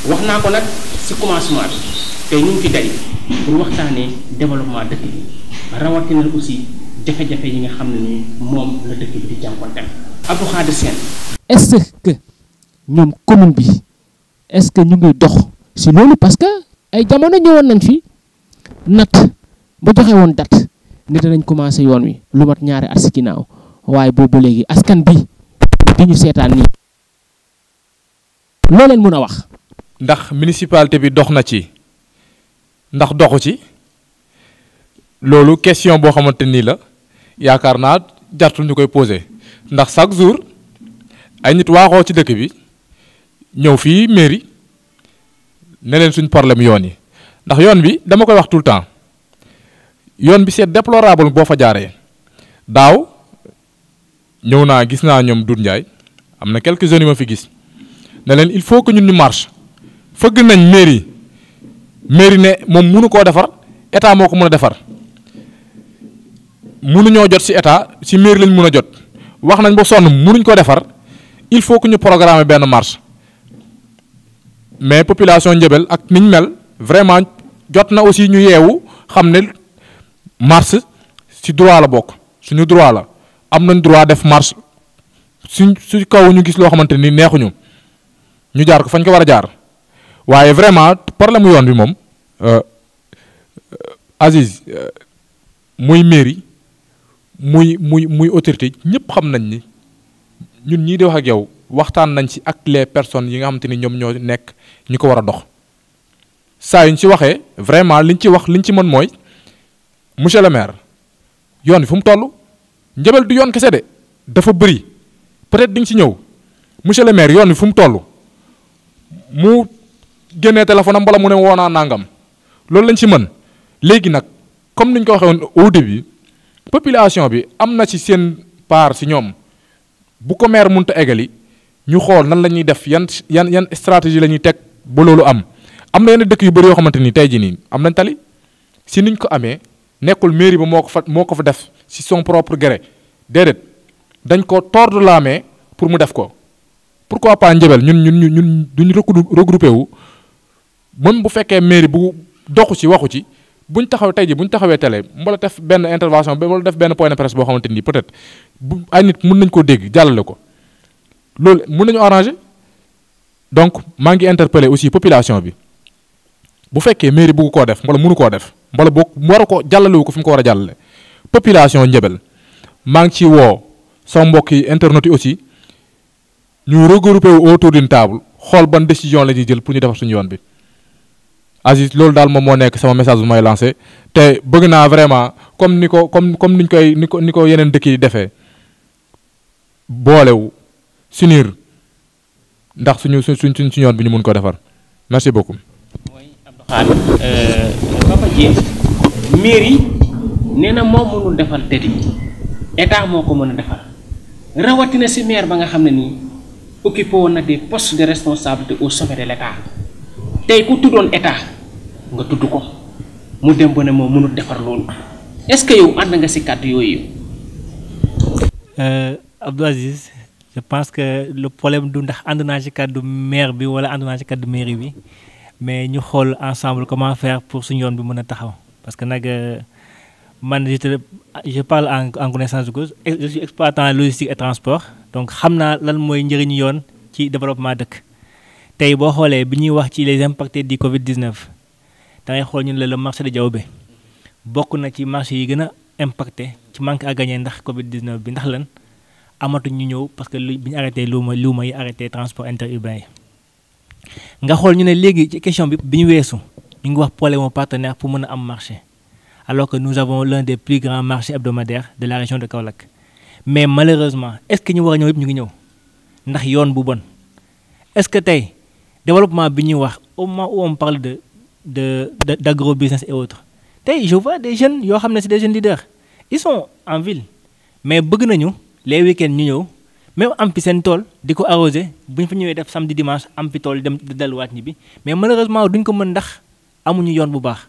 wax naa ko nag ci commencement bi tey ñu ngi fi tey pour waxtaanee développement dëkk bi rawatina aussi jafe-jafe yi nga xam ne ni moom la dëkk bi di jànkonteel. Abdou Khadre Sène. est-ce que ñoom commune bi est-ce que ñu ngi dox ci loolu parce que ay jamono ñëwoon nañ fi nat ba joxe woon date ne danañ commencé yoon wi lu mat ñaari at ci ginnaaw waaye boobu ba léegi askan bi di ñu seetaan nii loo leen mën a wax. ndax municipalité bi dox na ci ndax doxu ci loolu question boo xamante nii la yaakaar naa jartul ñu koy poser ndax chaque jour ay nit waaxoo ci dëkk bi ñëw fii mairie ne leen suñ problème yoon yi ndax yoon bi dama koy wax tout le temps yoon bi c'est déplorable boo fa jaaree daaw ñëw naa gis naa ñoom Doudou Ndiaye am na quelques jeunes yu ma fi gis ne leen il faut que ñun ñu marche fëgg nañ mairie ne moom mënu koo defar état moo ko mën a defar mënuñoo jot ci état ci mairie lañ mën a jot wax nañ ba sonn mënuñ ko defar il faut que ñu programmer benn marche mais population Ndiébel ak niñ mel vraiment jot na aussi ñu yeewu xam ne marche ci droit la bokk suñu droit la am nañ droit def marche su kaw ñu gis loo xamante ni neexuñu ñu jaar ko fañ ko war a jaar waaye vraiment problème mu yoon bi moom Aziz muy mairie muy autorité ñëpp xam nañ ni ñun ñii di wax ak yow waxtaan nañ ci ak les personnes yi nga xamante ni ñoom ñoo nekk ñu ko war a dox saa yu ñu ci waxee vraiment liñ ci wax liñ ci mën mooy monsieur le maire yoon bi fu mu toll Ndiébel du yoon kese de dafa bëri peut-être di nga ci ñëw monsieur le maire yoon bi fu mu toll mu génnee téléphone am wala mu ne woo naa nangam loolu lañ ci mën léegi nag comme niñ ko waxee woon au début population bi am na ci seen part ci ñoom bu ko maire mënut a eggali ñu xool nan la ñuy def yan stratégie la ñuy teg ba loolu am na yenn dëkk yu bëri yoo xamante ni tey jii nii am nañ tali si niñ ko amee nekkul mairie ba moo ko fa def ci son propre gré déedéet dañ ko tordre la main pour mu def ko pourquoi pas Ndiébel ñun duñ regroupé wu même bu fekkee mairie bu doxu ci waxu ci buñ taxaw tey ji buñ taxawee télé mbala def benn intervention wala def benn point de presse boo xamante ni peut-être bu ay nit mën nañ koo dégg jàllale ko loolu mën nañu arranger donc maa ngi interpeller aussi population bi bu fekkee mairie bëgg koo def mbala mënu koo def mbala boo war a ko jàllalewu ko fi mu ko war a jàllale population Ndiébel maa ngi ci woo sama mbokk yi internet yi aussi ñu regroupé wu autour d'une table xool ban décision la ñuy jël pour ñu defar suñu yoon bi Aziz loolu daal moom moo nekk sama message bu may lancé te bëgg naa vraiment comme ni ko yeneen dëkk yi defee boolewu s'unir ndax suñu yoon bi ñu mun ko defar merci beaucoup. mooy Abdou Khadre Papa Dieng mairie nee na moom mënul defar dëkk yi état moo ko mën a defar rawatina ci maire ba nga xam ne nii occupé woon na des postes de responsabilité au sommet de l'état tey ku tuddoon état nga tudd ko mu dem ba ne moom mënul defar loolu est-ce que yow ànd nga ci kàddu yooyu. Abdou Aziz je pense que le problème du ndax ànd naa ci kàddu maire bi wala ànd naa ci kàddu mairie bi mais ñu xool ensemble comment faire pour suñu yoon bi mën a taxaw parce que nag man je parle en connaissance de cause je suis exploitant logistique et transport donc xam naa lan mooy njëriñu yoon ci développement dëkk. tey boo xoolee bi ñuy wax ci les impactés du Covid-19 da ngay xool ñu ne le marché de Diaobé bokk na ci marché yi gën a impacté ci manque à gagner ndax Covid-19 bi ndax lan amatuñ ñu ñëw parce que bi ñu arrêté luuma yi arrêté transport interurbain yi. nga xool ñu ne léegi ci question bi ñu weesu ñu ngi wax problème au partenaire pour mën a am marché alors que nous avons l'un des plus grands marchés hebdomadaires de la région de Kaolack mais malheureusement est-ce que ñu war a ñëw yëpp ñu ngi ñëw ndax yoon bu bon est-ce que tey. développement bi ñuy wax au moment où on parle d'agro-business et autres tey je vois des jeunes yoo xam ne c'est des jeunes leaders ils sont en ville mais bëgg nañu les week-ends ñu ñëw même am fi seen tool di ko arroser bu ñu fa ñëwee def samedi dimanche am fi tool dem delluwaat ñi bi mais malheureusement duñ ko mën ndax amuñu yoon bu baax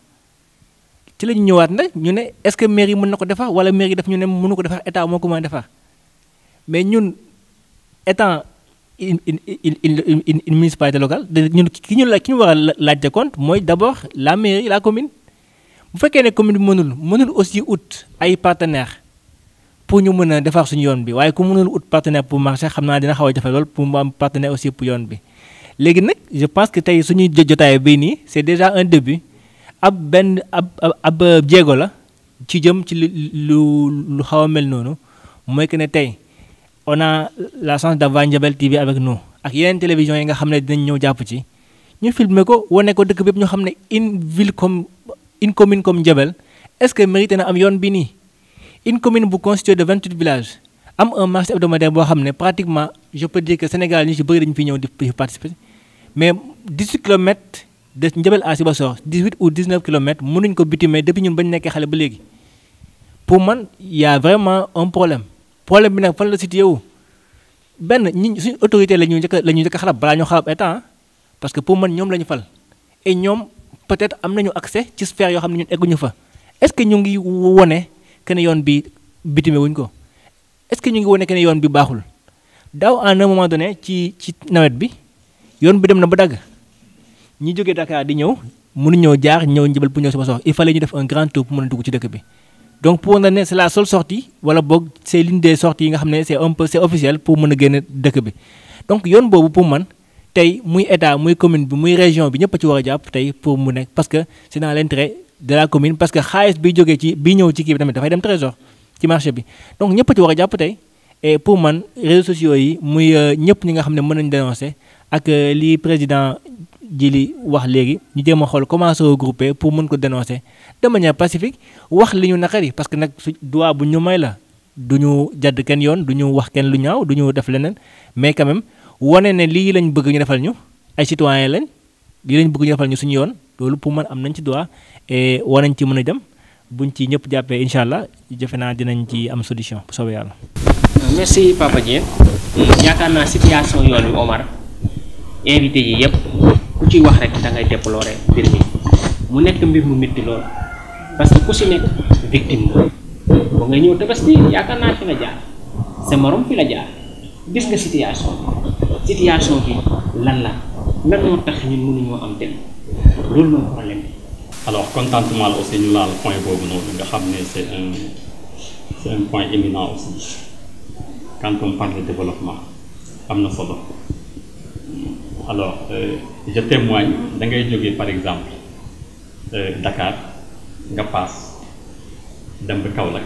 ci la ñu ñëwaat nag ñu ne est-ce que mairie mën na ko defar wala mairie daf ñu ne mënu ko defar état moo ko mën a defar mais ñun étant une municipalité locale ñun ki ñu war a laajte compte mooy d'abord la mairie la commune bu fekkee ne commune bi mënul aussi ut ay partenaires pour ñu mën a defar suñu yoon bi waaye ku mënul ut partenaire pour marché xam naa dina xaw a jafe lool pour mu am partenaire aussi pour yoon bi léegi nag je pense que tey suñuy jotaay bii nii c'est déjà un début ab jéego la ci jëm ci lu xaw a mel noonu mooy que ne tey on a la chance d'avoir Ndiabel TV avec nous ak yeneen télévision yi nga xam ne dinañ ñëw jàpp ci ñu filmer ko wane ko dëkk bépp ñu xam ne une commune comme Ndiabel est-ce que mérité na am yoon bi nii une commune bu constituée de 28 villages am un marché hebdomadaire boo xam ne pratiquement je peux dire que Sénégal ñi ci bëri dañu fi ñëw di participer mais 18 kilomètres de Ndiabel à Sibassor 18 ou 19 kilomètres mënuñ ko bitimer depuis ñun bañ nekkee xale ba léegi pour man y a vraiment un problème bi nag fan la situé wu benn ñi suñu autorité la ñuy njëkk a xalab balaa ñoo xalab état parce que pour man ñoom la ñu fal et ñoom peut-être am nañu accès ci sphère yoo xam ne ñun egguñu fa est-ce que ñu ngi wone que ne yoon bi bitime wuñ ko est-ce que ñu ngi wone que ne yoon bi baaxul daaw à un moment donné ci nawet bi yoon bi dem na ba dagg ñi jógee Dakar di ñëw mënuñoo jaar ñëw Ndiabel pour ñëw Sibassor il fallait ñu def un grand tour pour mën a dugg ci dëkk bi donc pour na ne c'est la seule sortie wala boog c'est l'une des sorties yi nga xam ne c'est officiel pour mën a génn dëkk bi donc yoon boobu pour man tey muy état muy commune bi muy région bi ñëpp a ci war a jàpp tey pour mu nekk parce que c'est dans l'intérêt de la commune parce que xaalis bi jógee bi ñëw ci kii bi tamit dafay dem trésor ci marché bi donc ñëpp a ci war a jàpp tey et pour man réseaux sociaux yi muy ñëpp ñi nga xam ne mën nañu dénoncer ak li président Djily wax léegi ñu jéem a xool comment se regrouper pour mën ko dénoncer de manière pacifique wax li ñu naqari parce que nag su droit bu ñu may la du ñu jadd kenn yoon du ñu wax kenn lu ñaaw du ñu def leneen mais quand même wane ne lii lañ bëgg ñu defal ñu ay citoyens lañ lii lañ bëgg ñu defal ñu suñu yoon loolu pour man am nañ ci droit et war nañ ci mën a dem buñ ci ñëpp jàppee incha allah jëfe naa dinañ ci am solution bu soobee yàlla. merci Papa Dieng yaakaar naa situation yoon wi Omar invité yi yëpp ku ciy wax rek da ngay déplorer mbir mi mu nekk mbir mu métti lool parce que ku si nekk victime la ba nga ñëw Tabaski yaakaar naa fi la jaar sa morom fi la jaar gis nga situation bi lan moo tax ñun mënuñoo am dem loolu mooy problème bi. alors contentement la aussi ñu laal point boobu noonu nga xam ne c'est un point éminent aussi quand on parle de développement am na solo alors je témoigne da ngay jógee par exemple Dakar nga passe dem ba Kaolack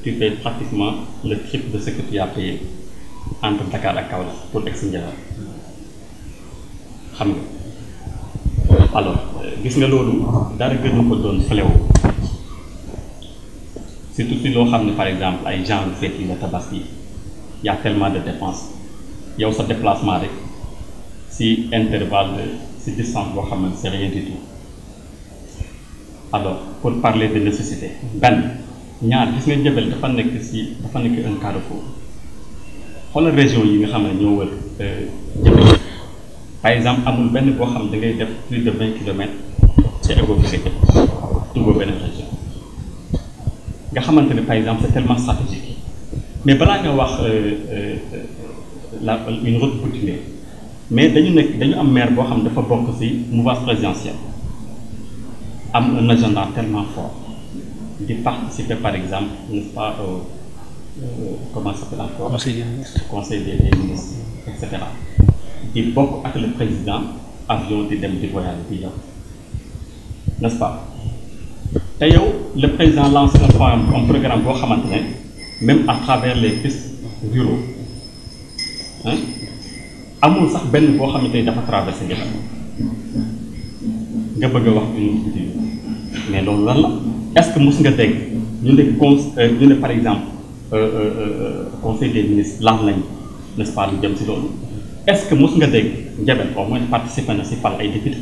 tu fais pratiquement le triple de ce que tu as payé entre Dakar ak Kaolack pour egg si Ndiabel xam nga alors gis nga loolu dara gënu ko doon fléau surtout si loo xam ne par exemple ay genre fête yi la Tabaski y a tellement de dépenses yow sa déplacement rek si intervalle si distance boo xam ne c'est rien du tout alors pour parler de nécessité benn ñaar gis nga Ndiabel dafa nekk un carrefour xoolal région yi nga xam ne ñoo wër Ndiabel par exemple amul benn boo xam da ngay def plus de 20 kilomètres c'est égoïste dugg benn région nga xamante ne par exemple c'est tellement stratégique mais balaa nga wax une route coutumière mais dañu am maire boo xam dafa bokk ci mouvance présidentielle am un agenda tellement fort di participer par exemple n'est-ce pas comment ça s'appelle encore conseil des ministres et cetera di bokk ak le président avion di dem di voyager di yow n'est-ce pas te yow le président lance un programme boo xamante ne même à travers les pistes ruraux amul sax benn boo xamante ne dafa traversé Ndiabel nga bëgg a wax une mais loolu lan la est-ce que mos nga dégg ñu ne par exemple conseil des ministres lan lañ n'est-ce pas lu jëm ci loolu est-ce que mos nga dégg Ndiabel au moins participer na ci fal ay député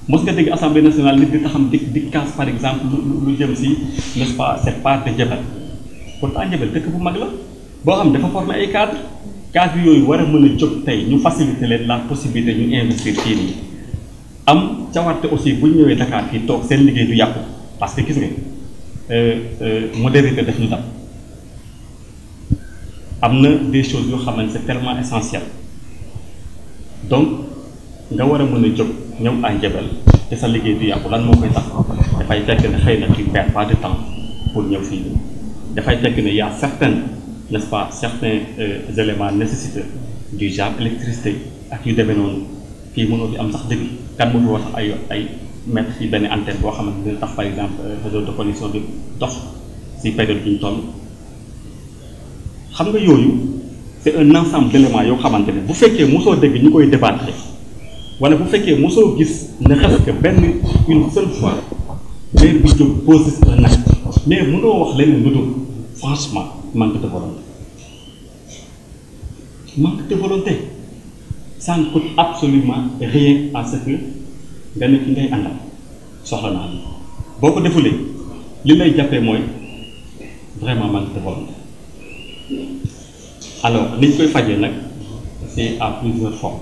mos nga dégg assemblée nationale nit di taxam di casse par exemple lu jëm ci n'est-ce pas cette part de Ndiabel pourtant Ndiabel dëkk bu mag la boo xam dafa former ay cadres yooyu war a mën a jóg tey ñu faciliter leen la possibilité ñu investir fii nii am cawarte aussi bu ñu ñëwee Dakar fii toog seen liggéey du yàqu parce que gis nga modernité daf ñu dab am na des choses yoo xamante c'est tellement essentiel donc nga war a mën a jóg ñëw à Ndiabel te sa liggéey du yàqu lan moo koy tax dafay fekk ne xëy na tu perds pas de temps pour ñëw fii nii dafay fekk ne y a certaines n'est-ce pas certains éléments nécessiteux du genre électricité ak yu demee noonu fii mënoo fi am sax débit kan moo fi wax ay mettre fii benn antenne boo xamante dina tax par exemple réseau de connexion bi dox si période bi ñu toll xam nga yooyu c'est un ensemble d'éléments yoo xamante ne bu fekkee mosoo dégg ñu koy débattre wala bu fekkee mosoo gis ne xes que benn une seule fois maire bi jóg pose un acte mais mënoo wax leneen lu dul franchement manque de volonté ça ne coûte absolument rien à ce que nga ne ki ngay àndal soxla naa bi boo ko defulee li lay jàppee mooy vraiment manque de volonté alors ni ñu koy fajee nag c'est à plusieurs formes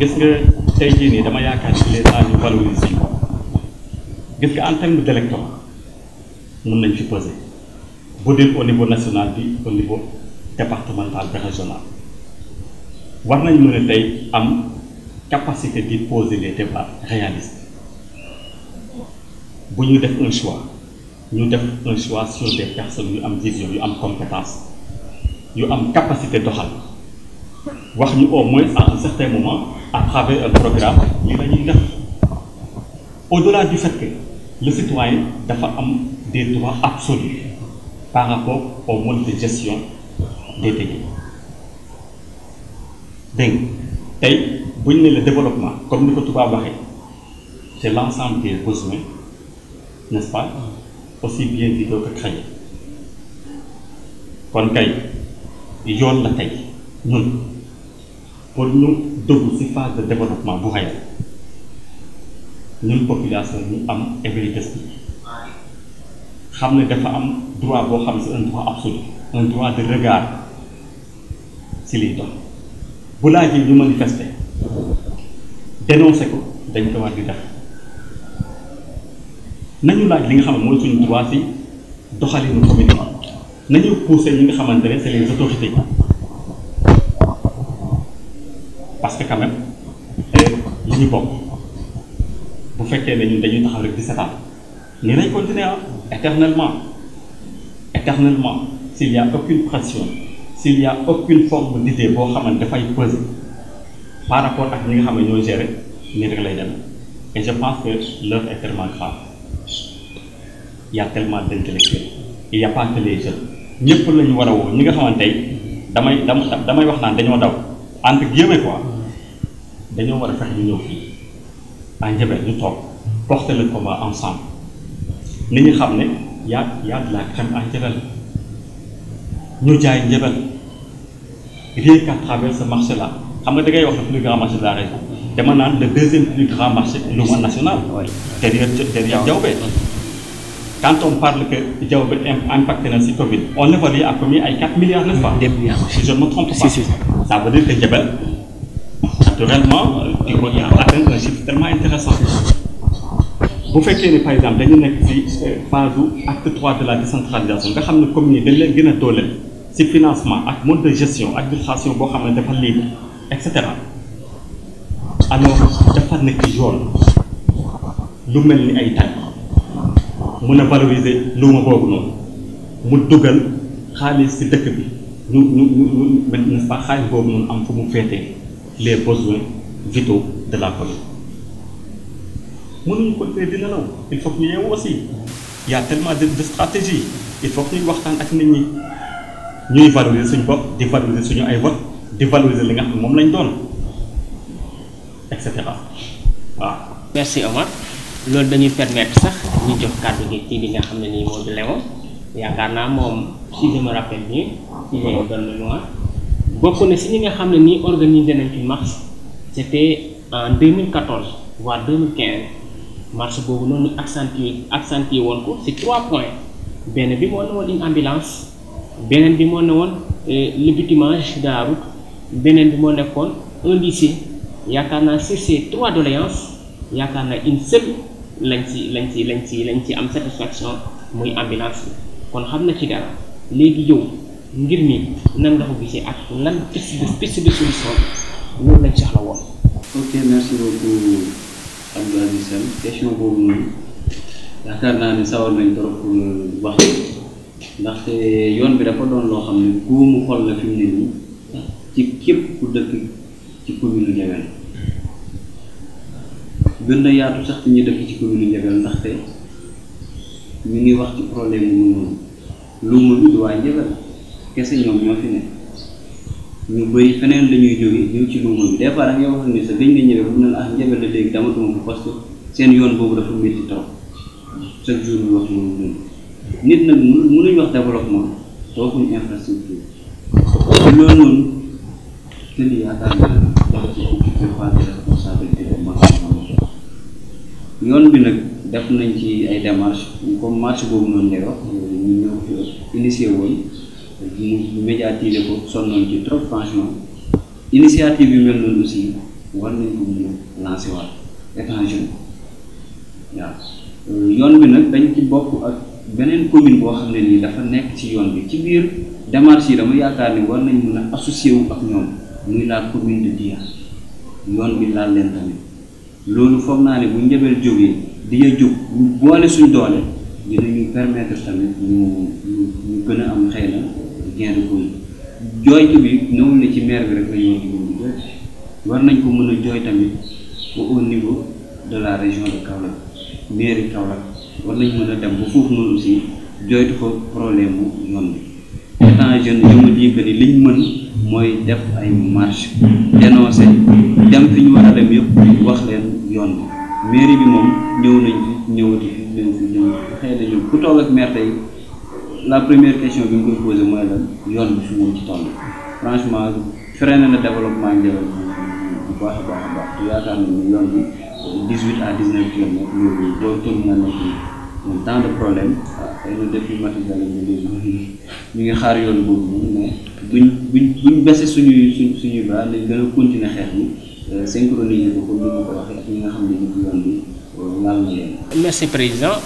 gis nga tey jii nii dama yaakaar ci les gens ñu valoriser ko gis nga en termes d'électorat mën nañ fi peser bu dee au niveau national bi au niveau départemental bi régional war nañ mën a tey am capacité di poser les débats réalistes bu ñu def un choix ñu def un choix sur des personnes yu am vision yu am compétence yu am capacité doxal wax ñu au moins à un certain moment à travers un programme li la ñuy def au-delà du fait que le citoyen dafa am des droits absolus par rapport au mode de gestion des dégâts dégg tey bu ñu ne le développement comme ni ko tubaab waxee c'est l'ensemble des besoins n'est-ce pas aussi bien vitaux que créés kon kay yoon la tey ñun pour ñu dugg ci phase de développement bu réel ñun population ñu am éveil d'esprit xam ne dafa am droit boo xam c'est un droit absolu un droit de regard ci liy dox bu laajee ñu manifester dénoncer ko dañ ko war di def nañu laaj li nga xam ne mooy suñu droit ci doxalinu communauté nañu pousser ñi nga xamante ne c'est les autorités parce que quand même li ñu bokk bu fekkee ne ñun dañuy taxaw rek di seetaan ni lay continuer éternellement s'il y a aucune pression s'il y a aucune forme d'idée boo xamante dafay peser par rapport ak ñi nga xam ne ñoo gérer nii rek lay dem et je pense que l'heure est tellement grave il y a tellement d'intellectuels il y a pas que les jeunes ñëpp la ñu war a woo ñi nga xamante tey damay wax naan dañoo daw entre guillemets quoi dañoo war a fexe ñu ñëw fii à Ndiabel ñu toog porter le combat ensemble ni ñu xam ne y a de la crème à Ndiabel ñu jaay Ndiabel rien qu'à travers ce marché là xam nga da ngay wax le plus grand marché de la région dama naan le deuxième plus grand marché luuma national derrière Diaobé quand on parle que Diaobé impacté na si Covid on évalue à combien ay 4 milliards n'est-ce pas si je ne me trompe pas ça veut dire que Ndiabel naturellement il faut atteindre un chiffre tellement intéressant bu fekkee ne par exemple dañu nekk ci phase acte 3 de la décentralisation nga xam ne communes yi dañ leen gën a dooleel ci financement ak mode de gestion administration boo xam ne dafa libre et cetera alors dafa nekk yoon lu mel ni ay tali mun a valoriser luuma boobu noonu mu dugal xaalis ci dëkk bi ñu n'est-ce pas xaalis boobu noonu am fu mu féetee les besoins vitaux de la commune mënuñu ko tee dina law il faut que ñu yeewu aussi il y a tellement de stratégie il faut que ñuy waxtaan ak nit ñi ñuy valoriser suñu bopp di valoriser suñu ay vote di valoriser li nga xam ne moom lañ doon et cetera waaw. merci Omar loolu dañuy permettre sax ñu jox kàddu gi ci li nga xam ne nii moo di Léon yaakaar naa moom si je me rappelle bien si j'ai une bonne mémoire bokk na si ñi nga xam ne nii organisé nañ fi marche c'était en 2014 voire 2015 marche boobu noonu accentué woon ko ci 3 points benn bi moo ne woon une ambulance beneen bi moo ne woon le bitumage de la route beneen bi moo nekkoon un lycée yaakaar naa sur ces 3 doléances yaakaar naa une seule lañ ci am satisfaction muy ambulance bi kon xam na ci dara léegi yow ngir mi nan nga ko gisee ak lan piste de solution loolu lañ soxla woon. ok merci beaucoup Abdou Aziz Sène question boobu noonu yaakaar naa ne sawar nañ trop pour wax ndaxte yoon bi dafa doon loo xam ne góomu xol la fi mu ne nii ci képp ku dëkk ci commune Ndiabel gën na yaatu sax ci ñi dëkk ci commune Ndiabel ndaxte ñu ngi wax ci problème mu luuma bi du waa Ndiabel kese ñoom ñoo fi ne ñu bëri feneen la ñuy jóge ñëw ci luuma bi des fois da ngay wax ni sa gëj nga ñëwee bu ne la Ndiabel la léegi damatuma ko parce que seen yoon boobu dafa métti trop chaque jour ñu wax loolu noonu nit nag mënuñ wax développement te waxuñ infrastructure te loolu noonu te lii yaakaar naa dafa ci occupé part de responsabilité de yoon bi nag def nañ ci ay démarches comme marche boobu noonu ngay wax ñu ñëw fi initié woon ñu médiatiser ko sonnoon ci trop franchement initiative yu mel noonu aussi war nañ ko mën a lancer waat étant jeune waaw yoon bi nag dañ ci bokk ak beneen commune boo xam ne nii dafa nekk ci yoon bi ci biir démarche yi dama yaakaar ne war nañ mën a associé wu ak ñoom muy la commune de Dia yoon bi laal leen tamit loolu foog naa ne bu Ndiabel jógee Dia jóg ñu boole suñ doole dinañu permettre tamit ñu gën a am xëy na gain de cause jooytu bi newul ne ci maire bi rek la ñoo di jooy war nañ ko mën a jooy tamit au niveau de la région de Kaolack mairie Kaolack war nañ mën a dem ba foofu noonu aussi jooytu ko problème mu yoon bi étant jeune je me dis que ni liñ mën mooy def ay marche dénoncer dem fi ñu war a dem yëpp wax leen yoon bi mairie bi moom ñëw nañ fi ñëwati fi xëy na ñoom ku toog ak maire tey la première question bi mu koy posé mooy lan yoon bi fi mu ci toll franchement freiné na développement Ndiabel bu baax a baax te yaakaar na ni yoon bi 18 à 19 kilomètres yooyu boo toll na nekk tant de problème xëy na depuis Matisala ñu ngi xaar yoon boobu mais buñ bese suñuy bras lañ gën a continuer xeex bi synchroniser ko comme ni ma ko waxee ak ñi nga xam ne ñu yoon bi laal na leen. merci président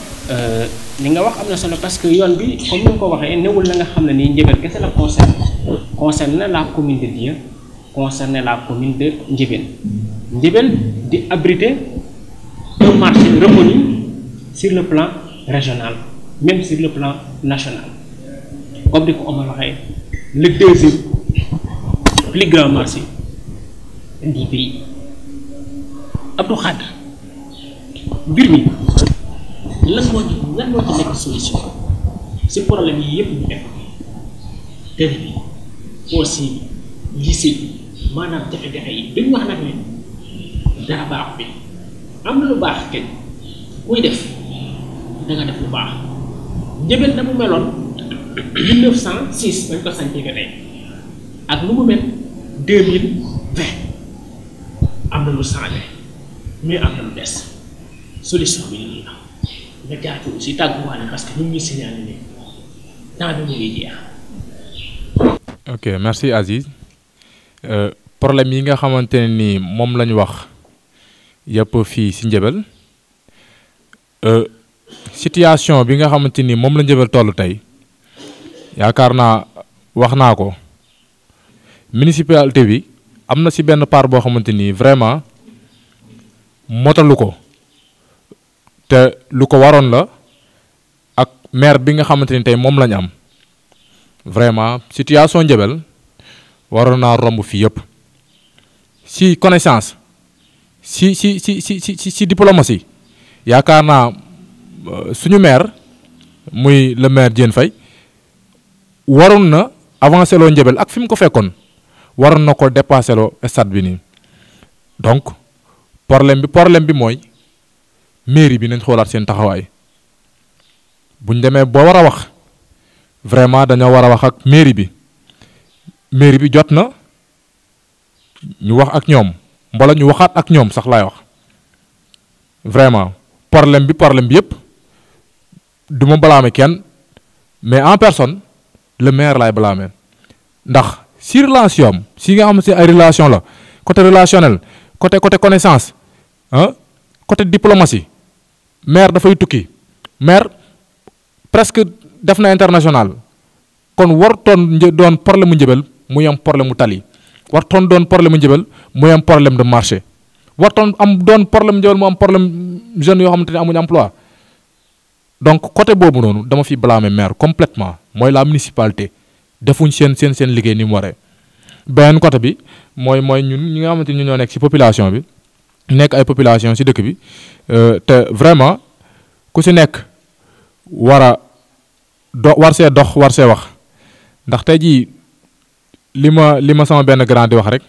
li nga wax am na solo parce que yoon bi comme ni nga ko waxee newul la nga xam ne nii Ndiabel kese la concerne na la commune de Dia concerne la commune de Ndiabel di abriter un marché reconnu sur le plan régional même sur le plan national comme di ko Omar waxee le deuxième plus grand marché du pays Abdou Khadre mbir mi lan moo ci nekk solution si problème yi yëpp ñu nekk télé bi aussi lycée bi maanaam jafe-jafe yi duñ wax nag ne dara baax bi am na lu baax kenn kuy def da nga def lu baax Ndiabel na mu meloon 1906 bañ ko sañcee ba tey ak nu mu mel 2020 am na lu changé mais am na lu des solution bi nii la nga jaar ci aussi tàgguwaale parce que ñu ngi signalé ne temps bi mu ngi jeex. ok merci Aziz problème yi nga xamante ne ni moom la ñu wax yëpp fii si Ndiabel situation bi nga xamante ni moom la Ndiabel toll tey yaakaar naa wax naa ko municipalité bi am na si benn part boo xamante ni vraiment motalu ko te lu ko waroon la ak maire bi nga xamante ni tey moom la ñu am vraiment situation Ndiabel waroon naa romb fii yëpp si connaissance si diplomatie yaakaar naa suñu maire muy le maire Diène Faye waroon na avancer loo Ndiabel ak fi mu ko fekkoon waroon na ko dépasser loo stade bi nii donc problème bi mooy mairie bi nañ xoolaat seen taxawaay buñ demee boo war a wax vraiment dañoo war a wax ak mairie bi jot na ñu wax ak ñoom mbala ñu waxaat ak ñoom sax laay wax vraiment problème bi yëpp du ma blâmer kenn mais en personne le maire laay blâmer ndax si relation am si nga xam si ay relation la côté relationnel côté connaissance côté diplomatie maire dafay tukki maire presque def na international kon wartoon doon problème mu Ndiébel muy am problème mu tali wartoon doon problème mu Ndiébel muy am problème de marché wartoon am doon problème Ndiébel mu am problème jeunes yoo xamante ne amuñu emploi donc côté boobu noonu dama fi blâmer maire complètement mooy la municipalité defuñ seen liggéey ni mu waree. beneen côté bi mooy ñun ñi nga xamante ni ñoo nekk ci population bi nekk ay population ci dëkk bi te vraiment ku ci nekk war see dox war see wax ndax tey jii li ma sama benn grand di wax rek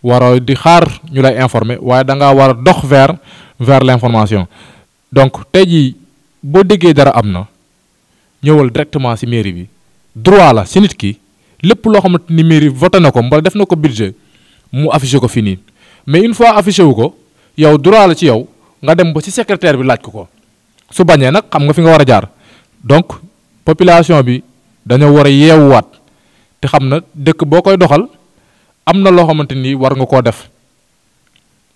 waroo di xaar ñu lay informer waaye da ngaa war a dox vers l'information donc tey jii boo déggee dara am na ñëwal directement ci mairie bi droit la ci nit ki lépp loo xamante ni mairie voté na ko mbala def na ko budget mu affiché ko fii nii mais une fois affiché wu ko yow droit la ci yow nga dem ba ci secrétaire bi laaj ko su bañee nag xam nga fi nga war a jaar donc population bi dañoo war a yeewuwaat te xam na dëkk boo koy doxal am na loo xamante ni war nga koo def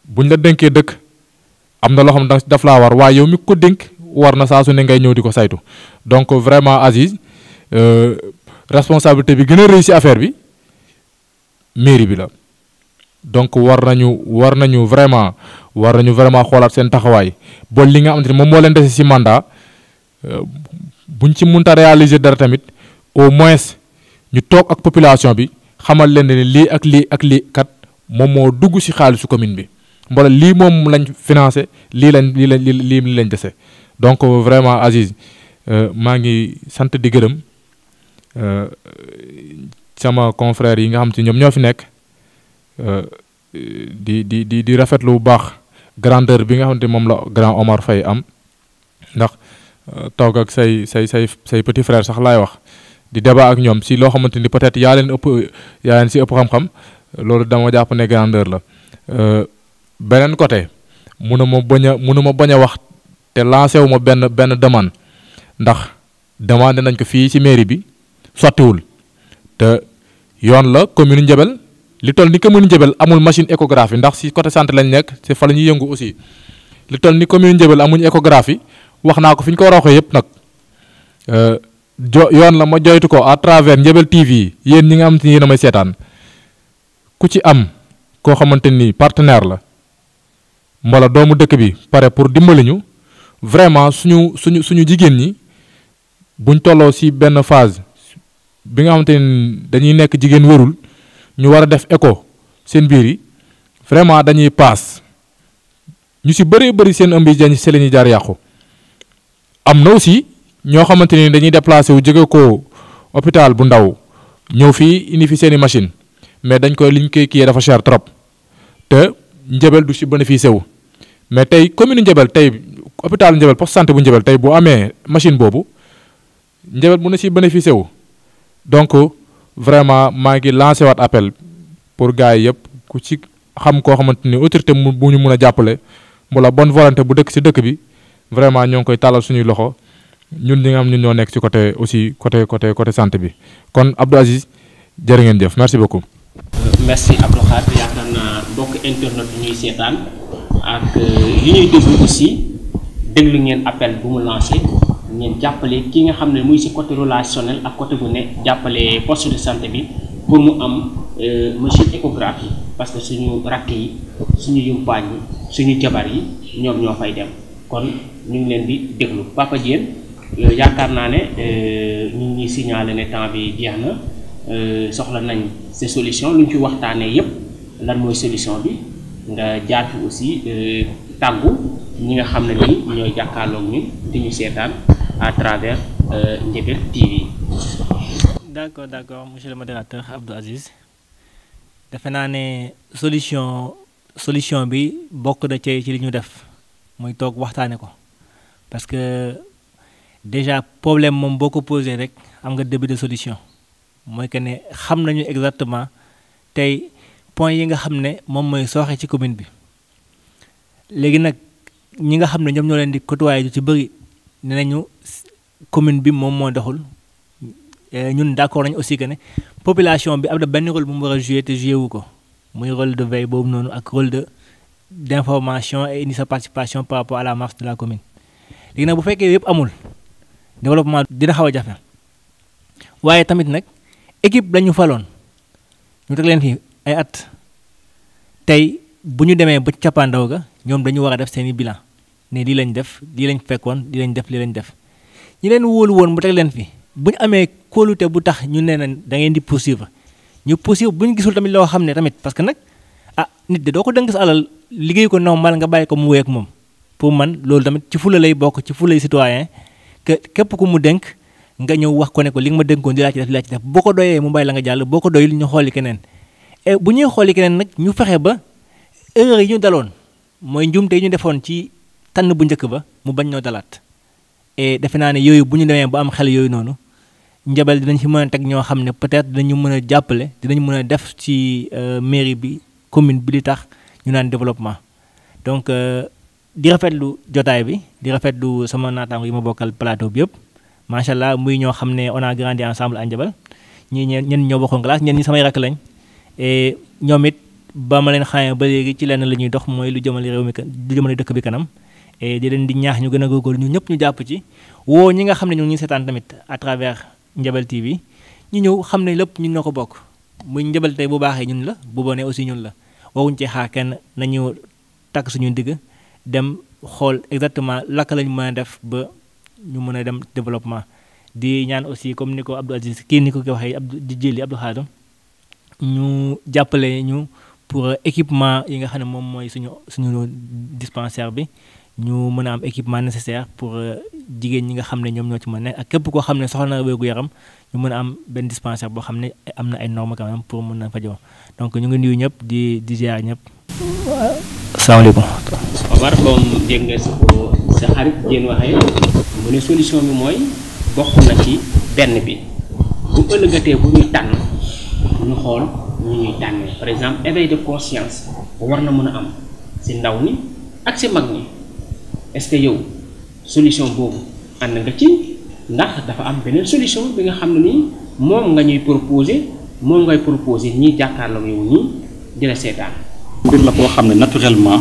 buñ la dénkee dëkk am na loo xam ne daf laa war waaye yow mi ko dénk war na saa su ne ngay ñëw di ko saytu donc vraiment Aziz responsabilité bi gën a rëy ci affaire bi mairie bi la donc war nañu vraiment xoolaat seen taxawaay ba li nga xamante ni moom moo leen dese ci mandat buñ ci mënta réaliser dara tamit au moins ñu toog ak population bi xamal leen ne lii ak lii kat moom moo dugg ci xaalisu commune bi mbala lii moom lañ financé lii lañ dese donc vraiment Aziz maa ngi sant di gërëm sama confrères yi nga xam te ñoom ñoo fi nekk di rafetlu bu baax grandeur bi nga xamante moom la grand Omar Faye am ndax toog ak say petit frère sax laay wax di débat ak ñoom si loo xamante ni peut-être yaa leen si ëpp xam-xam loolu dama jàpp ne grandeur la beneen côté mënuma bañ a wax te lancé wu ma benn demande ndax demandé nañ ko fii ci mairie bi sottiwul te yoon la commune Ndiébel li toll ni commune Ndiébel amul machine échographie ndax ci côté santé lañ nekk ci fa la ñuy yëngu aussi li toll ni commune Ndiébel amuñu échographie wax naa ko fi ñu ko war a waxee yëpp nag yoon la ma joytu ko à travers Ndiébel TV yéen ñi nga xam te ni yéen a may seetaan ku ci am koo xamante ni partenaire la mbala doomu dëkk bi pare pour dimbali ñu vraiment suñu jigéen ñi buñ tolloo ci benn phase bi nga xamante ni dañuy nekk jigéen wérul ñu war a def écho seen biir yi vraiment dañuy paas ñu ci bëree bëri seen ëmb yi jañ ci la ñuy jaar yàqu am na aussi ñoo xamante ni dañuy déplacé wu jóge ko hôpital bu ndaw ñëw fii indi fi seeni machine mais dañ koy liñ koy kiyee dafa cher trop te Ndiébel du ci bénéficié wu mais tey commune Ndiébel tey hôpital Ndiébel poste santé bu Ndiébel tey bu amee machine boobu Ndiébel mën na ci bénéficié wu donc vraiment maa ngi lancé waat appel pour gars yi yëpp ku ci xam koo xamante ni autorité bu ñu mun a jàppale wala bonne volonté bu dëkk ci dëkk bi vraiment ñoo ngi koy tàllal suñuy loxo ñun ñi nga xam ñun ñoo nekk ci côté aussi côté santé bi kon Abdou Aziz jërë ngeen jëf merci beaucoup. merci Abdou Khadre yaakaar naa bokk internet yi ñuy seetaan ak yi ñuy déglu aussi déglu ngeen appel bu mu lancé ngeen jàppale ki nga xam ne muy ci côté relationnel ak côté bu ne jàppale poste de santé bi pour mu am machine échographie parce que suñu rakk yi suñu yumpaañ yi suñu jabar yi ñoom ñoo fay dem kon ñu ngi leen di déglu Papa Diène yaakaar naa ne ñu ngi signalé ne temps bi jeex na soxla nañ ces solutions lu ñu fi waxtaanee yépp lan mooy solution bi nga jaar fi aussi tàggu ñi nga xam ne ni ñooy jàkkaarloog ñun di ñu seetaan à travers Ndiébel TV. d'accord monsieur le modérateur Abdou Aziz defe naa ne solution bi bokk na ci li ñu def muy toog waxtaane ko parce que déjà problème moom boo ko posé rek am nga début de solution mooy que ne xam nañu exactement tey point yi nga xam ne moom mooy sooxe ci commune bi léegi nag ñi nga xam ne ñoom ñoo leen di côtoyer ci bëri ne nañu commune bi moom moo doxul ñun d'accord nañu aussi que ne population bi am na benn rôle bu mu war a jouer te jouer wu ko muy rôle de veille boobu noonu ak rôle d'information et indi sa participation par rapport à la marche de la commune léegi nag bu fekkee yëpp amul développement dina xaw a jafe waaye tamit nag équipe lañu faloon ñu teg leen fi ay at tey bu ñu demee ba cappaandaw ga ñoom dañu war a def seeni bilan ne lii lañ def lii lañ fekkoon lii lañ def lii lañ def ñi leen wóolu woon mu teg leen fi bu ñu amee kóolute bu tax ñu ne da ngeen di poursuivre ñu poursuivre bu ñu gisul tamit loo xam ne tamit parce que nag nit de doo ko dënk sa alal liggéey ko normal nga bàyyi ko mu wéy ak moom pour man loolu tamit ci fula lay bokk ci fulay citoyen que képp ku mu dénk nga ñëw wax ko ne ko li nga ma dénkoon di laa ci def di laa ci def boo ko doyee mu bàyyi la nga jàll boo ko doyul ñu xooli keneen et bu ñuy xooli keneen nag ñu fexe ba erreur yi ñu daloon mooy njuumte yi ñu defoon ci tànn bu njëkk ba mu bañ ñoo dalaat et defe naa ne yooyu bu ñu demee ba am xel yooyu noonu Ndiabel dinañ ci mën a teg ñoo xam ne peut-être dinañu mën a jàppale dinañ mën a def ci mairie bi commune bi li tax ñu naan développement donc di rafetlu jotaay bi di rafetlu sama naataango yi ma bokkal plateau bi yëpp macha allah muy ñoo xam ne on a grandi ensemble à Ndiabel ñii ñenn ñoo bokkoon classe ñenn ñi samay rakk lañ et ñoom it ba ma leen xamee ba léegi ci lenn la ñuy dox mooy lu jëmale réew mi lu jëmale dëkk bi kanam et di leen di ñaax ñu gën a góorgóorlu ñu ñëpp ñu jàpp ci woo ñi nga xam ne ñu ngi seetaan tamit à travers Ndiabel TV ñu ñëw xam ne lépp ñun ñoo ko bokk muy Ndiabel tey bu baaxee ñun la bu bonee aussi ñun la waruñ ci xaar kenn nañu takk suñu digg dem xool exactement laka lañ mën a def ba ñu mën a dem développement di ñaan aussi comme ni ko Abdou Aziz kii ni ko waxee di jëli Abdou Khadre ñu jàppale ñu pour équipement yi nga xam ne moom mooy suñu dispensaire bi ñu mën a am équipement nécessaire pour jigéen ñi nga xam ne ñoom ñoo ci mën a nekk ak képp koo xam ne soxla na wérgu yaram ñu mën a am benn dispensaire boo xam ne am na ay normes quand même pour mën a fajoo donc ñu ngi nuyu ñëpp di ziar ñëpp. asalaamaaleykum. Omar comme dégg nga sa xarit jéen waxee mu ne solution bi mooy bokk na ci benn bi bu ëllëgatee bu ñuy tànn ñu xool ñu ñuy tànnee par exemple éveil de conscience war na mën a am si ndaw ñi ak si mag ñi est-ce que yow solution boobu ànd nga ci ndax dafa am beneen solution bi nga xam ne nii moom nga ñuy proposer moom ngay proposer ñii jàkkaarloo yow ñii di la seetaan. mbir la boo xam ne naturellement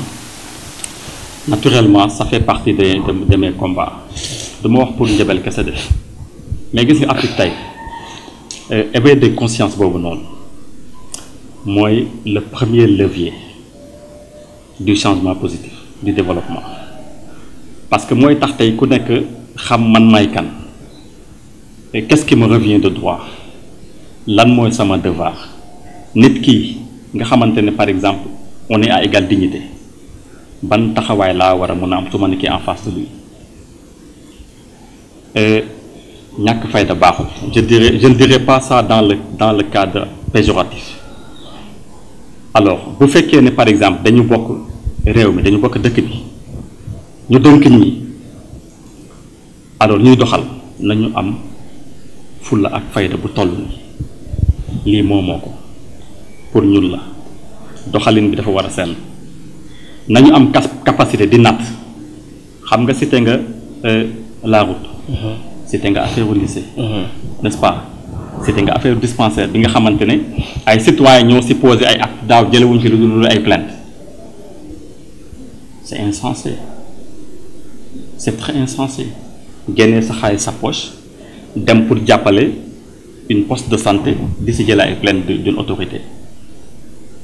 ça fait partie de mes combats du ma wax pour Ndiabel kese de mais gis nga Afrique tey éveil de conscience boobu noonu mooy le premier levier du changement positif du développement parce que mooy tax tey ku nekk xam man may kan et qu'est-ce qui me revient de droit lan mooy sama devoir nit kii nga xamante ne par exemple on est à égale dignité ban taxawaay laa war a mën a am su ma nekkee en face de lui ñàkk fayda baaxul je ne dirais pas ça dans le cadre péjoratif alors bu fekkee ne par exemple dañu bokk réew mi dañu bokk dëkk bi ñu dënk ñi alors ñuy doxal nañu am fulla ak fayda bu toll ni lii moomoo ko pour ñun la doxalin bi dafa war a sell nañu am capacité di natt xam nga cité nga la route cité nga affaire au lycée n'est-ce pas cité nga affaire dispensaire bi nga xamante ne ay citoyens ñoo si posé ay actes daaw jëlewuñ ci lu dul ay plainte c'est insensé c'est très insensé génnee sa xaalis sa poche dem pour jàppale une poste de santé di si jëlee ay plainte d'une autorité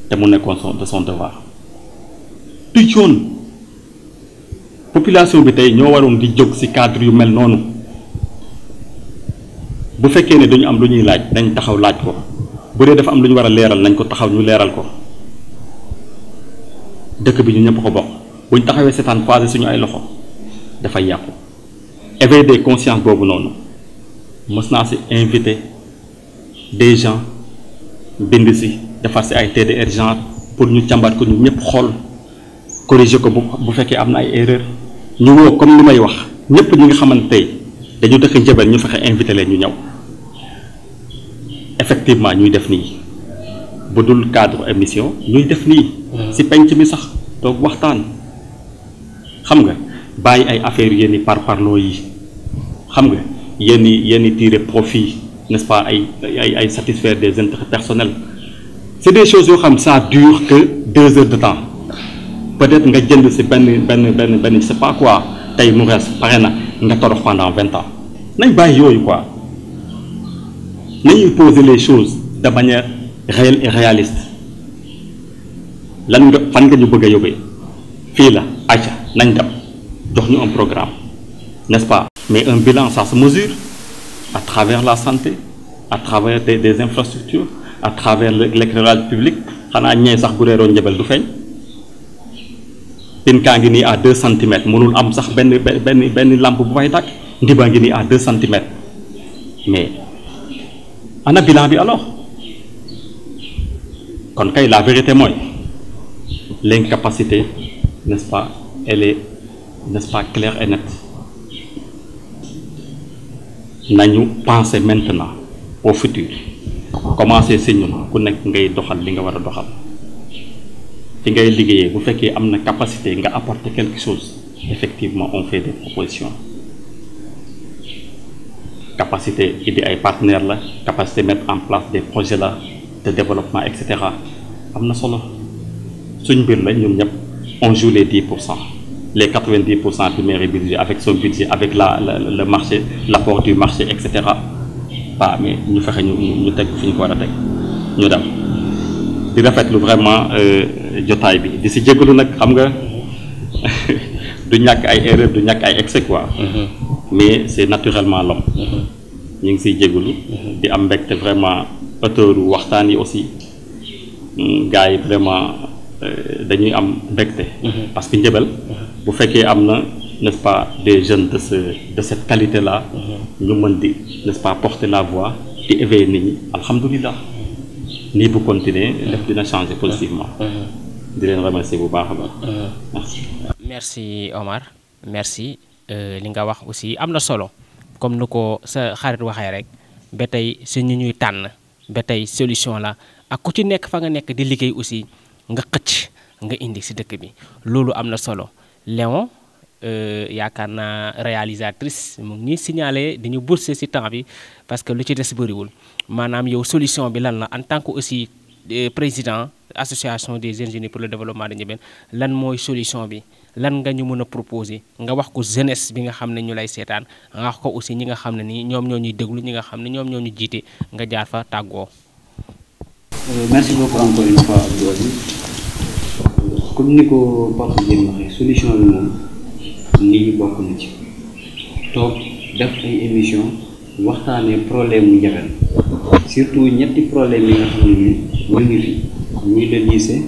te mu nekkoon de son devoir du yoon population bi tey ñoo waroon di jóg ci cadre yu mel noonu bu fekkee ne dañu am lu ñuy laaj dañ taxaw laaj ko bu dee dafa am lu ñu war a leeral nañ ko taxaw ñu leeral ko dëkk bi ñu ñëpp ko bokk buñ taxawee seetaan croisé suñu ay loxo dafay yàqu éveil des consciences boobu noonu mës naa ci invité des gens bind ci defar ci ay TDR genre pour ñu càmbar ko ñu ñëpp xool corriger ko bu fekkee am na ay erreur ñu woo comme li may wax ñëpp ñi nga xamante tey dañu dëkk Ndiabel ñu fexe invité leen ñu ñëw effectivement ñuy def nii bu dul cadre émission ñuy def nii ci penc mi sax toog waxtaan xam nga bàyyi ay affaires yenn i parparloo yi xam nga yenn tirer profit n'est-ce pas ay satisfaire des intérêts personnels c'est des choses yoo xam ça dure que 2 heures de temps peut-être nga jënd ci benn c'est pas quoi tey mu rees pare na nga torox pendant 20 ans nañ bàyyi yooyu quoi nañuy poser les choses de manière réelle et réaliste. lan nga fan nga ñu bëgg a yóbbee fii la acca nañ dem jox ñu un programme, n'est-ce pas? Mais un bilan, ça se mesure à travers la santé, à travers des infrastructures, à travers l'éclairage public. xanaa ñee sax bu reeroon njëbal du feeñ. pin kaa ngi nii à 2 centimètres mënul am sax benn lampe bu fay tàkk. Ndiba ngi nii à 2 centimètres mais ana bilan bi alors? kon kay la vérité mooy l'incapacité, n'est-ce pas, elle est, n'est-ce pas, claire et nette. Nañu penser maintenant au futur. Commencer si ñun ku nekk ngay doxal li nga war a doxal. Fi ngay liggéeyee bu fekkee am na capacité nga apporter quelque chose, effectivement on fait des propositions. Capacité aider ay partenaires la, capacité mettre en place des projets là de développement, etc. am na solo. Suñ mbir la ñun ñëpp on joue les 10%, les 90% du mairie budget avec son budget, avec le marché, l'apport du marché, etc. Bah, mais ñu fexe ñu teg fi ñu ko war a teg ñu dem di rafetlu vraiment jotaay bi di si jégalu nag xam nga du ñàkk ay erreur du ñàkk ay excès quoi. Mais c'est naturellement l'homme. ñu ngi siy jégalu di am mbégte vraiment auteur waxtaan yi aussi gars yi vraiment dañuy am mbégte parce que njëbal bu fekkee am na, n'est-ce pas, des jeunes de cette qualité là ñu mën di, n'est-ce pas, porter la voix di éveiller nit ñi alhamdulilah nii bu continuer def dina changer positivement. di leen remercier bu baax a baax. Merci. Merci Omar, merci. Li nga wax aussi am na solo comme nu ko sa xarit waxee rek ba tey si ñu ñuy tànn ba tey solution la ak ku ci nekk fa nga nekk di liggéey aussi nga xëcc nga indi si dëkk bi loolu am na solo. Léon yaakaar naa réalisatrice mu ngi signalé di ñu bourser si temps bi parce que lu ci des bëriwul maanaam yow solution bi lan la en tant que aussi président association des ingénieurs pour le développement de Ndiébène lan mooy solution bi lan nga ñu mën a proposer nga wax ko jeunesse bi nga xam ne ñu lay seetaan nga wax ko aussi ñi nga xam ne nii ñoom ñoo ñuy déglu ñi nga xam ne ñoom ñoo ñu jiite nga jaar fa tàggoo. Merci beaucoup encore une fois Abdou Aziz. Comme ni ko Pape Dieng waxee solution bi moom lii bokk na ci toog def ay émission waxtaanee problème mu Ndiébène surtout ñetti problème yi nga xam ne nii ñu ngi fi muy le lycée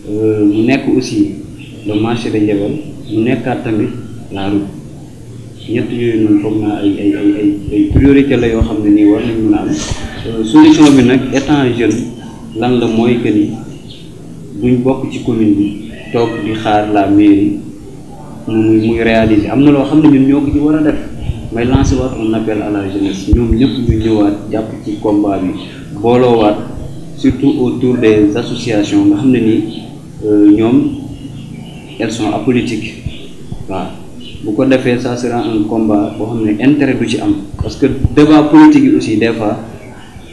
mu nekk aussi le marché de Ndiébène mu nekkaat tamit la route ñett yooyu noonu foog naa ay priorité la yoo xam ne nii war nañ mën a am solution bi nag étant jeune lan la mooy que ni duñ bokk ci commune bi toog di xaar la mairie muy réaliser am na loo xam ne ñun ñoo ko ci war a def may lancer waat un appel à la jeunesse ñoom ñëpp ñu ñëwaat jàpp ci combat bi booloowaat surtout autour des associations nga xam ne nii ñoom elles sont apolitiques waaw bu ko defee ça sera un combat boo xam ne intérêt du ci am parce que débat politique yi aussi des fois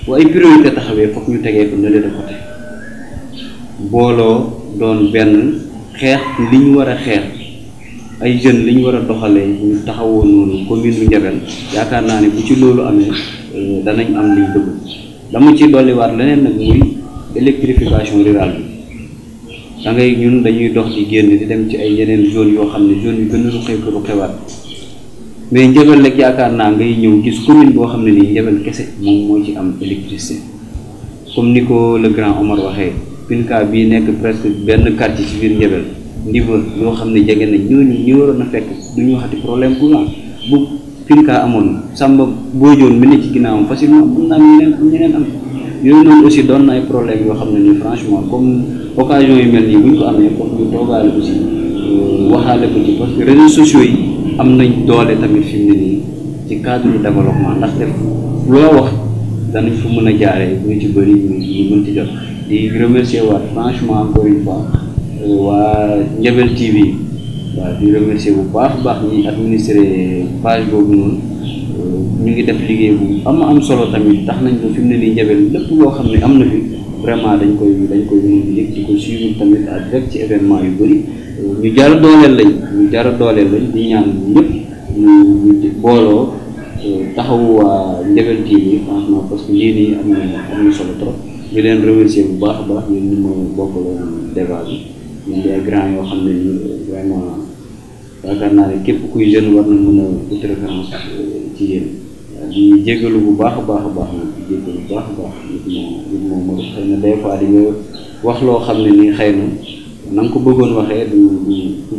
bu ay priorité taxawee foog ñu tegee ko ne de côté booloo doon benn xeex li ñu war a xeex ay jeunes li ñu war a doxalee ñu taxawoo noonu commune bu Ndiébène yaakaar naa ne bu ci loolu amee danañ am liñ bëgg dama ci dolliwaat leneen nag muy électrification rurale bi da ngay ñun dañuy dox di génn di dem ci ay yeneen zone yoo xam ne zone yu gën a ruqewaat mais Ndiébène rek yaakaar naa ngay ñëw gis commune boo xam ne nii Ndiébène kese moom moo ci am électricité comme ni ko le grand Omar waxee Pinka bii nekk presque benn quartier ci biir Ndiébène niveau yoo xam ne jege nañ ñooñu ñi waroon a fekk du ñu waxati problème courant bu Pinka amoon Samba Boojoon mi ne ci ginnaawam facilement mën na am ñeneen am yooyu noonu aussi doon na ay problème yoo xam ne ni franchement comme occasion yu mel nii bu ñu ko amee foofu ñu toogaale aussi waxaale ko ci parce que réseaux sociaux yi am nañ doole tamit fi mu ne nii ci cadre de développement ndax def loo wax danañ fa mën a jaaree ñu ci bëri ñu mën ci jot di remercier waat franchement encore une fois waa Ndiébène TV waaw di remercier bu baax ñi administré page boobu noonu ñu ngi def liggéey bu am solo tamit tax nañ ko fi mu ne nii Ndiébène lépp loo xam ne am na fi vraiment dañ koy mën di yëg di ko suivre tamit à direct ci événement yu bëri ñu jar a dooleel lañ di ñaan ñëpp ñu booloo taxawu waa Ndiabel TV franchement parce que lii nii am na solo trop di leen remercier bu baax a baax ñun ñu ma bokkaloon débat bi ñun des grands yoo xam ne nii vraiment yaakaar naa ne képp kuy jeune war na mën a ut référence ci yéen di jégalu bu baax a baax nag di jégalu bu baax a baax nit moom xëy na des fois di nga wax loo xam ne nii xëy na nga ko bëggoon waxee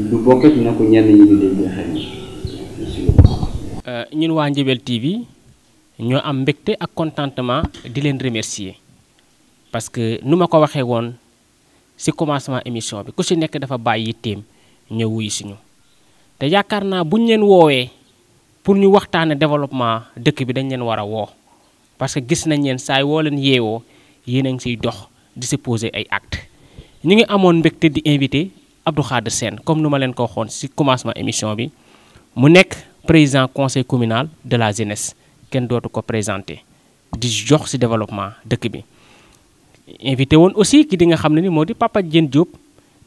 du bokk na ko ñenn ñi di dégg xëy na. ñun waa Ndiabel TV ñoo am mbégte ak contentement di leen remercier parce que nu ma ko waxee woon ci commencement émission bi ku ci nekk dafa bàyyi yitteem ñëw wuyu si ñu te yaakaar naa buñ leen woowee pour ñu waxtaane développement dëkk bi dañ leen war a woo parce que gis nañ leen saay woo leen yeewoo yéen a ngi siy dox di si poser ay actes ñu ngi amoon mbégte di invité Abdou Khadre Sène comme nu ma leen ko waxoon ci commencement émission bi mu nekk président conseil communal de la jeunesse kenn dootu ko présenté di jox ci développement dëkk bi invité woon aussi ki di nga xam ne ni moo di Papa Diène Diop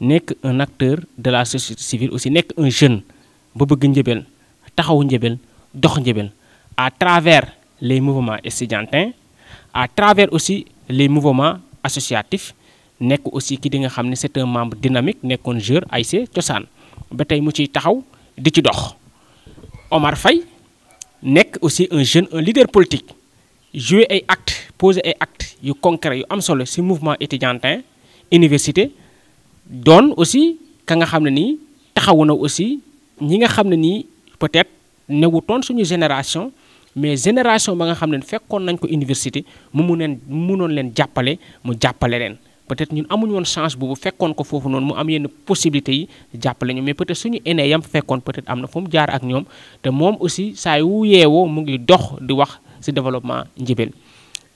nekk un acteur de la société civile aussi nekk un jeune ba bëgg Ndiabel taxawu Ndiabel dox Ndiabel à travers les mouvements estudiantins à travers aussi les mouvements associatifs nekk aussi ki di nga xam ne c'est un membre dynamique nekkoon joueur ASC Cosaan ba tey mu ciy taxaw di ci dox Omar Faye nekk aussi un jeune un leader politique jouer ay actes poser ay actes yu concret yu am solo ci mouvement étudiantin université doon aussi ka nga xam ne nii taxawu na aussi ñi nga xam ne nii peut-être newutoon suñu génération mais génération ba nga xam ne fekkoon nañ ko université mu mënoon leen jàppale mu jàppale leen peut-être ñun amuñu woon chance boobu fekkoon ko foofu noonu mu am yenn possibilités yi jàppale ñu mais peut-être suñu aîné yam fekkoon peut-être am na fu mu jaar ak ñoom te moom aussi saa yu yeewoo mu ngi dox di wax ci développement Ndiabel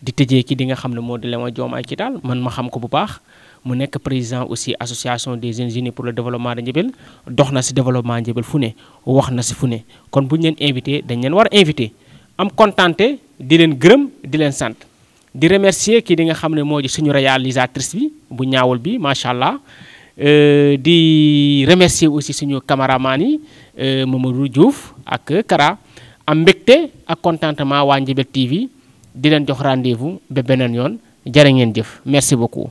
di tëjee ki di nga xam ne moo di Léon Diomaye ci daal man ma xam ko bu baax mu nekk président aussi association des jeunes unis pour le développement de Ndiabel dox na ci développement Ndiabel fu ne wax na ci fu ne kon bu ñu leen invité dañ leen war a invité am contenté di leen gërëm di leen sant di remercier kii di nga xam ne moo di suñu réalisatrice bi bu ñaawul bi macha allah di remercier aussi suñu cameraman yi Mamadou Diouf ak Kara am mbégte ak contentement waa Ndiabel TV di leen jox rendez-vous ba beneen yoon jërë ngeen jëf merci beaucoup.